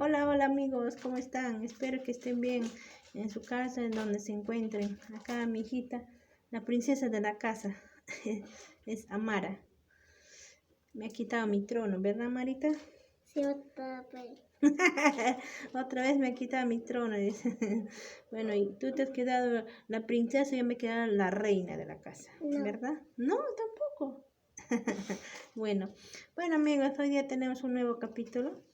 Hola, hola amigos, ¿cómo están? Espero que estén bien en su casa, en donde se encuentren. Acá mi hijita, la princesa de la casa, es Amara. Me ha quitado mi trono, ¿verdad, Marita? Sí, otra vez. Otra vez me ha quitado mi trono, dice. Bueno, y tú te has quedado la princesa y yo me he quedado la reina de la casa, No. ¿verdad? No, tampoco. Bueno, amigos, hoy día tenemos un nuevo capítulo.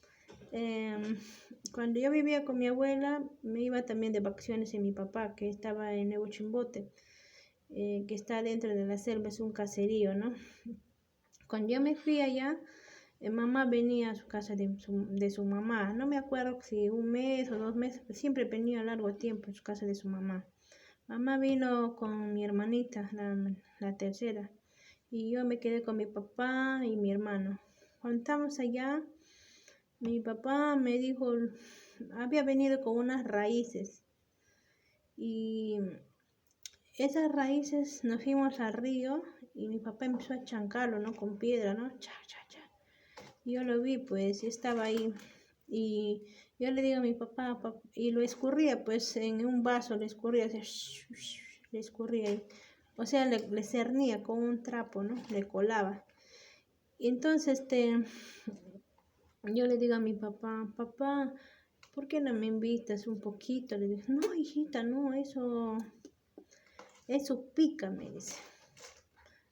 Cuando yo vivía con mi abuela, me iba también de vacaciones en mi papá, que estaba en Nuevo Chimbote, que está dentro de la selva, es un caserío, ¿no? Cuando yo me fui allá, mamá venía a su casa de su mamá, no me acuerdo si un mes o 2 meses, pero siempre venía a largo tiempo en su casa de su mamá. Mamá vino con mi hermanita, la tercera, y yo me quedé con mi papá y mi hermano. Cuando estábamos allá, mi papá me dijo, había venido con unas raíces y esas raíces nos fuimos al río y mi papá empezó a chancarlo, ¿no? Con piedra, ¿no? Cha, cha, cha. Y yo lo vi, pues, y estaba ahí. Y yo le digo a mi papá, y lo escurría, pues, en un vaso, le escurría, así, le escurría ahí. O sea, le cernía con un trapo, ¿no? Le colaba. Y entonces, yo le digo a mi papá, papá, ¿por qué no me invitas un poquito? Le digo, no, hijita, no, eso pica, me dice.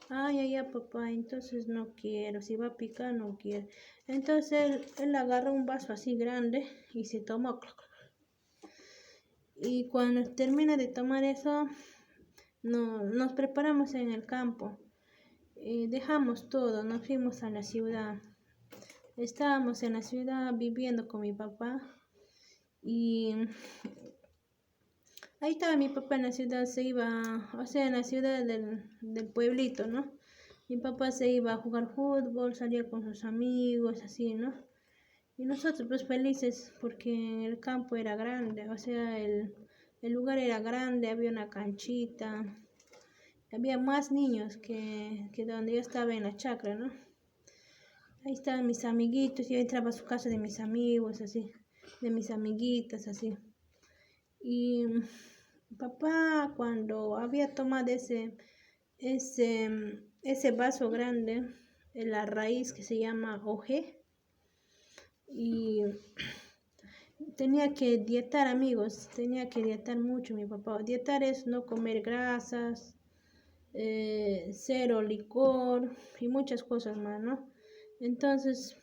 Ay, ay, ay, papá, entonces no quiero, si va a picar, no quiero. Entonces él agarró un vaso así grande y se tomó. Y cuando termina de tomar eso, nos preparamos en el campo. Dejamos todo, nos fuimos a la ciudad. Estábamos en la ciudad viviendo con mi papá y ahí estaba mi papá en la ciudad, se iba, o sea, en la ciudad del pueblito, ¿no? Mi papá se iba a jugar fútbol, salía con sus amigos, así, ¿no? Y nosotros pues felices porque el campo era grande, o sea, el lugar era grande, había una canchita, había más niños que donde yo estaba en la chacra, ¿no? Ahí estaban mis amiguitos, yo entraba a su casa de mis amigos, así, de mis amiguitas, así. Y papá, cuando había tomado ese vaso grande, en la raíz que se llama oje, y tenía que dietar, amigos, tenía que dietar mucho mi papá. Dietar es no comer grasas, cero licor y muchas cosas más, ¿no? Entonces,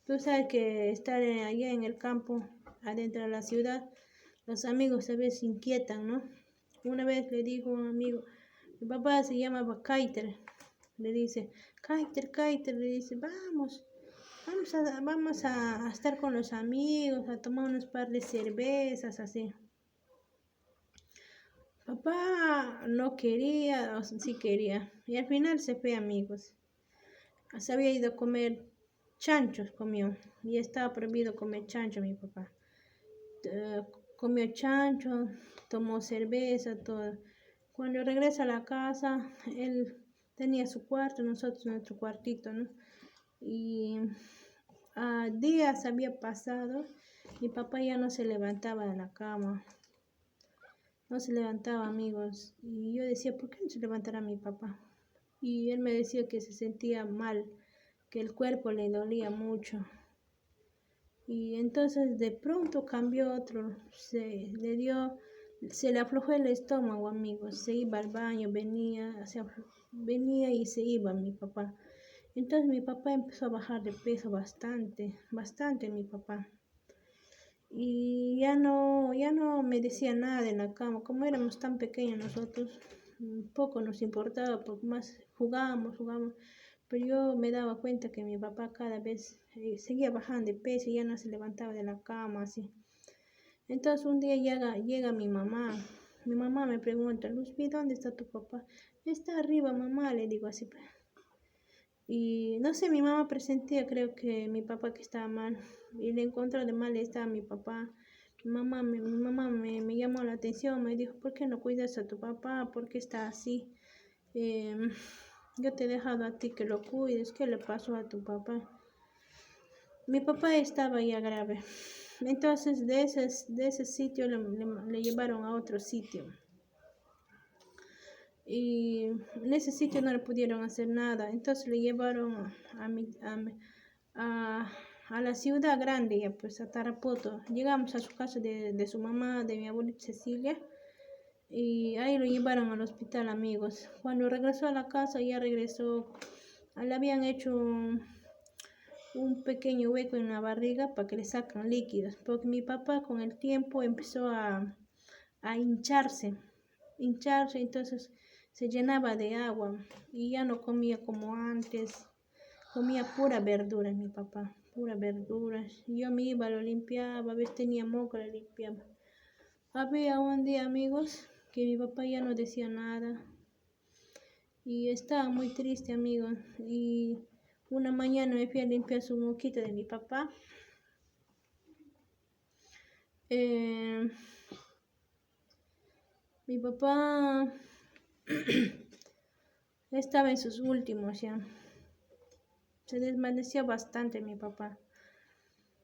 tú sabes que estar allá en el campo, adentro de la ciudad, los amigos a veces inquietan, ¿no? Una vez le dijo un amigo, mi papá se llamaba Kaiter, le dice, Kaiter, le dice, vamos a estar con los amigos, a tomar unos par de cervezas, así. Papá no quería, o sí quería, y al final se fue, amigos. Se había ido a comer chanchos, comió, y estaba prohibido comer chancho mi papá. Comió chancho, tomó cerveza, todo. Cuando regresa a la casa, él tenía su cuarto, nosotros nuestro cuartito, ¿no? Y días había pasado, mi papá ya no se levantaba de la cama, no se levantaba, amigos. Y yo decía, ¿por qué no se levantará mi papá? Y él me decía que se sentía mal, que el cuerpo le dolía mucho. Y entonces de pronto cambió otro, se le aflojó el estómago, amigos, se iba al baño, venía y se iba mi papá. Entonces mi papá empezó a bajar de peso bastante, bastante mi papá. Y ya no me decía nada en la cama, como éramos tan pequeños nosotros, poco nos importaba, porque más jugábamos, pero yo me daba cuenta que mi papá cada vez seguía bajando de peso y ya no se levantaba de la cama, así. Entonces un día llega mi mamá me pregunta, Luzbi, ¿dónde está tu papá? Está arriba, mamá, le digo así. Y no sé, mi mamá presentía, creo que mi papá que estaba mal, y le encontró de mal estaba mi papá. Mi mamá me llamó la atención, me dijo, ¿por qué no cuidas a tu papá? ¿Por qué está así? Yo te he dejado a ti que lo cuides, ¿qué le pasó a tu papá? Mi papá estaba ya grave, entonces de ese sitio le llevaron a otro sitio. Y en ese sitio no le pudieron hacer nada, entonces le llevaron a la ciudad grande, ya pues a Tarapoto. Llegamos a su casa de su mamá, de mi abuelita Cecilia, y ahí lo llevaron al hospital, amigos. Cuando regresó a la casa, ya regresó, le habían hecho un pequeño hueco en la barriga para que le sacan líquidos, porque mi papá con el tiempo empezó a hincharse, entonces se llenaba de agua y ya no comía como antes, comía pura verdura mi papá, pura verdura. Yo me iba, lo limpiaba, a veces tenía moco, lo limpiaba. Había un día, amigos, que mi papá ya no decía nada y estaba muy triste, amigos, y una mañana me fui a limpiar su moquita de mi papá. Mi papá estaba en sus últimos ya. Se desvaneció bastante mi papá.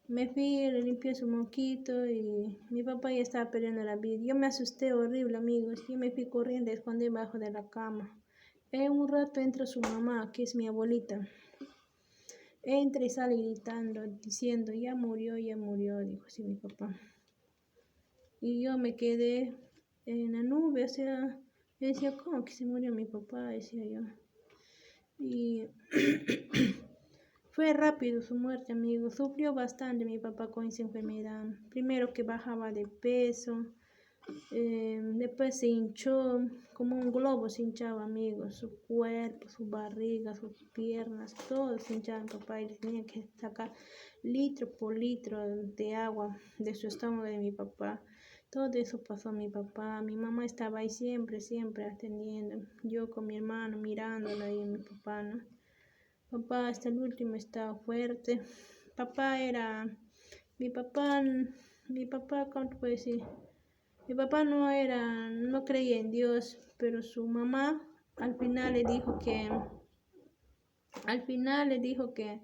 Me fui, le limpié su moquito y mi papá ya estaba perdiendo la vida. Yo me asusté horrible, amigos. Yo me fui corriendo, escondí debajo de la cama. En un rato entra su mamá, que es mi abuelita. Entra y sale gritando, diciendo, ya murió, dijo así mi papá. Y yo me quedé en la nube, o sea, yo decía, ¿cómo que se murió mi papá? Decía yo. Y fue rápido su muerte, amigos. Sufrió bastante mi papá con esa enfermedad. Primero que bajaba de peso, después se hinchó, como un globo se hinchaba, amigos. Su cuerpo, su barriga, sus piernas, todo se hinchaba mi papá. Y tenía que sacar litro por litro de agua de su estómago de mi papá. Todo eso pasó a mi papá. Mi mamá estaba ahí siempre, siempre atendiendo. Yo con mi hermano mirándola ahí a mi papá, ¿no? Papá hasta el último estaba fuerte. Mi papá, ¿cómo te puedo decir? Mi papá no creía en Dios, pero su mamá al final le dijo que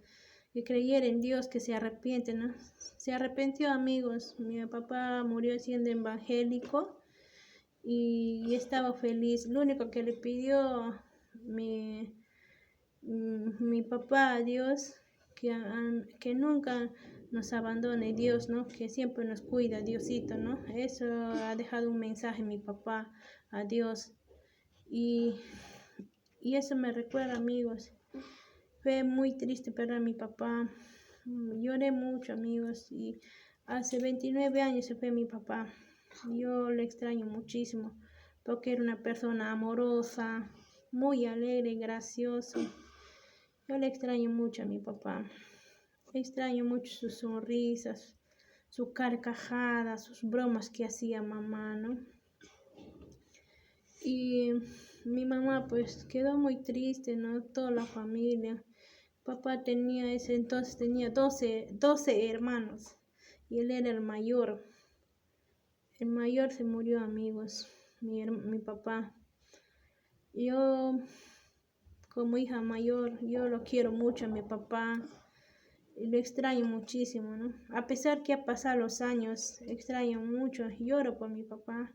creyera en Dios, que se arrepiente, ¿no? Se arrepintió, amigos. Mi papá murió siendo evangélico y estaba feliz. Lo único que le pidió mi papá a Dios, que nunca nos abandone Dios, ¿no? Que siempre nos cuida, Diosito, ¿no? Eso ha dejado un mensaje mi papá a Dios. Y eso me recuerda, amigos. Fue muy triste perder a mi papá. Lloré mucho, amigos. Y hace 29 años se fue mi papá. Yo le extraño muchísimo, porque era una persona amorosa, muy alegre, gracioso. Yo le extraño mucho a mi papá. Extraño mucho sus sonrisas, su carcajada, sus bromas que hacía mamá, ¿no? Y mi mamá pues quedó muy triste, ¿no? Toda la familia. Papá ese entonces tenía 12 hermanos y él era el mayor. El mayor se murió, amigos, mi papá. Yo, como hija mayor, yo lo quiero mucho a mi papá y lo extraño muchísimo, ¿no? A pesar que ha pasado los años, extraño mucho, lloro por mi papá.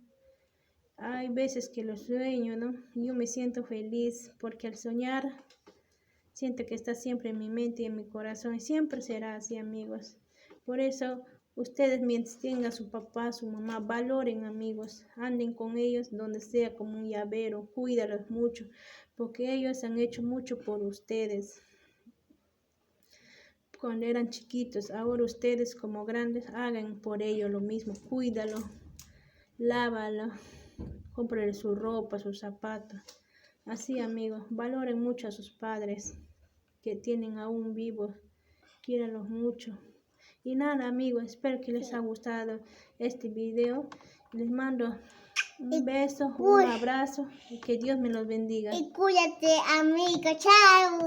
Hay veces que lo sueño, ¿no? Yo me siento feliz porque al soñar siento que está siempre en mi mente y en mi corazón y siempre será así, amigos. Por eso, ustedes mientras tengan a su papá, su mamá, valoren, amigos, anden con ellos donde sea como un llavero, cuídalos mucho, porque ellos han hecho mucho por ustedes. Cuando eran chiquitos, ahora ustedes como grandes hagan por ellos lo mismo, cuídalo, lávalo, cómprale su ropa, sus zapatos. Así, amigos, valoren mucho a sus padres que tienen aún vivos, quiéranlos mucho. Y nada, amigos, espero que les haya gustado este video. Les mando un beso, un abrazo y que Dios me los bendiga. Y cuídate, amigo. Chao.